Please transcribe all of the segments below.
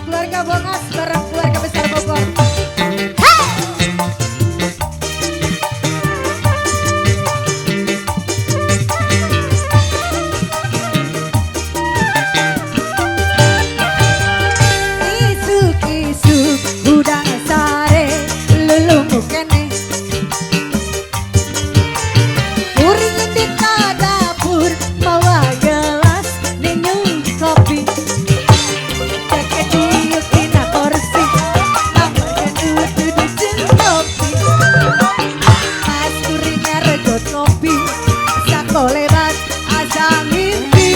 keluarga Bongas bareng keluarga besar Bogor. Isuk-isuk udang sare lelunggu kene uring di dapur bawa gelas minum kopi ceket diuk dina kursi kamar kedut duduk jeng kopi pas kuringnya regot kopi sako lebat asa mimpi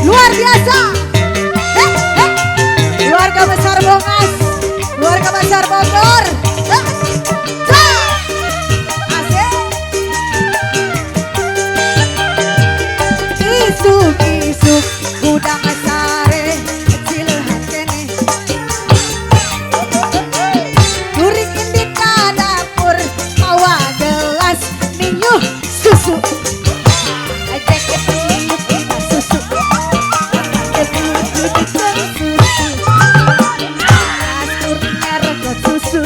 luar biasa. Keluarga besar Bongas, keluarga besar Bogor. Isuk-isuk udang sare cilehan kene kuring di dapur bawa gelas minum susu ceket diuk dina susu asurnya regot susu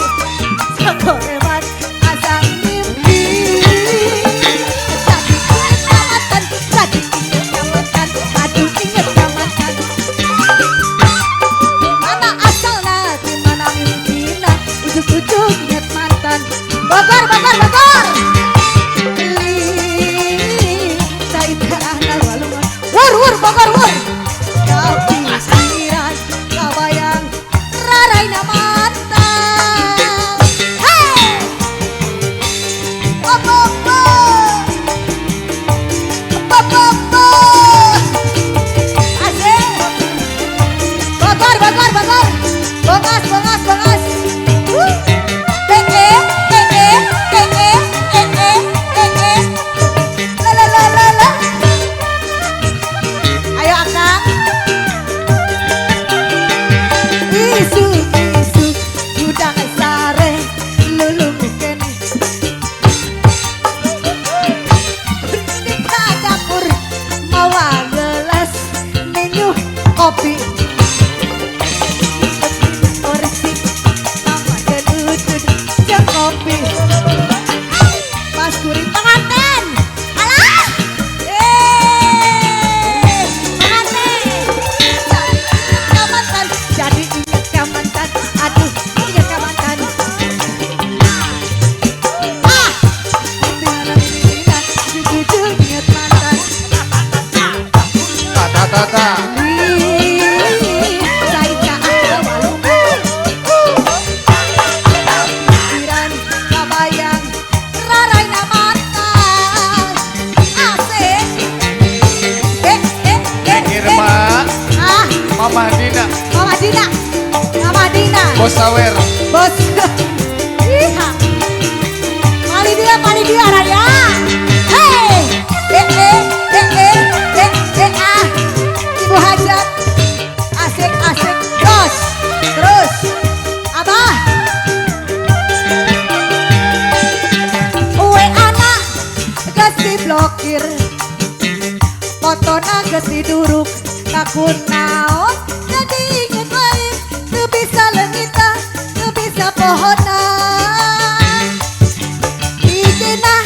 sako lewat asa mimpi jadi inget kamatan aduh inget kamatan mana asalna di mana mimpina ujuk-ujuk inget mantan Bogor Bogor Bogor wur Bogor wur kau pikiran kau bayang raraina mantan hey Bobo asik Bogor Bogor Bogor Bongas Bongas Bongas ayo akang isuk-isuk udang sare lulung kene di dapur bawa gelas minum kopi kursi kamar kedut jeng kopi pas kuring penganten alah jadi inget kamatan aduh inget kamatan jujur inget mantan Tata saya ada walung pikiran kabayang raraina mantan asik Irma Mama Dina Mama Dina Mama Dina Bos Sawer bos iya Mali dia raya hei Ibu Hajat asik dos terus abah uwe anak gas diblokir fotona gas diduruk takun naon jadi inget lain teu bisa leungita teu bisa pohonan IG-na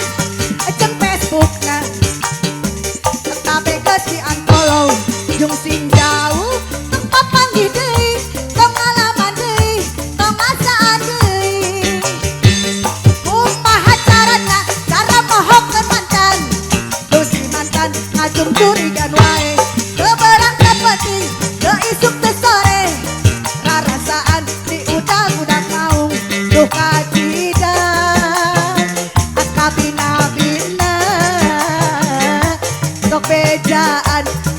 jeung Facebook-na tapi geus di-unfollow jeung sing jauh tong papanggih deui tong ngalaman deui tong ngasaan deui kumaha carana cara mohokeun mantan terus si mantan ngajung curigaan wae keberang penting teu isuk teu sore rarasaan di udang-udang maung duka kerjaan